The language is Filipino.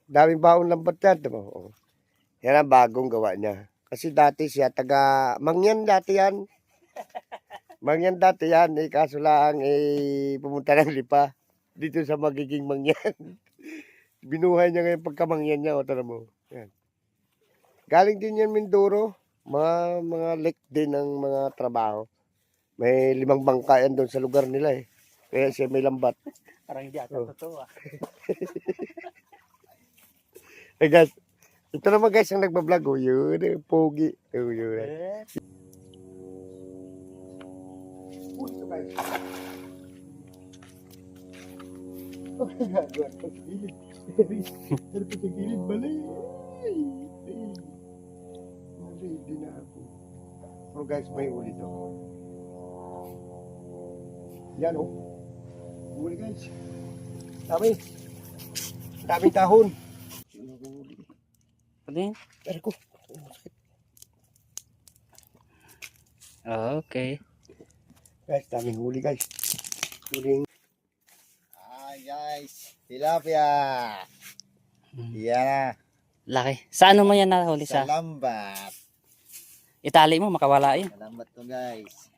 Daming baon lambat yan. Diba? Oh. Yan ang bagong gawa niya. Kasi dati siya, taga Mangyan dati yan. Mangyan dati yan. Kaso lang, pumunta ng Lipa. Dito sa magiging Mangyan. Binuhay niya ngayon pagkamangyan niya. O, tara mo. Yan. Galing din yan Mindoro. Mga lake din ng mga trabaho. May 5 bangka yan doon sa lugar nila eh. Kaya siya may lambat. Parang hindi ata totoo ah. Eh guys, ito naman guys ang nagbablog. Oh, yun, pogi. Oh, yun. Uy, ito guys. Oh, gagawin ko sa gilid. Pero ko sa gilid, bali. Hindi na ako. Pero guys, may uli to. Yan oh. Uli guys. Dami. Daming tahon. Ano yun? Pero ko. Okay. Guys, daming huli guys. Huling. Ay guys, tilapia. Yan Laki. Sa ano mo yan nahuli sa sa? lambat. Itali mo, makawala yun. Sa lambat to guys.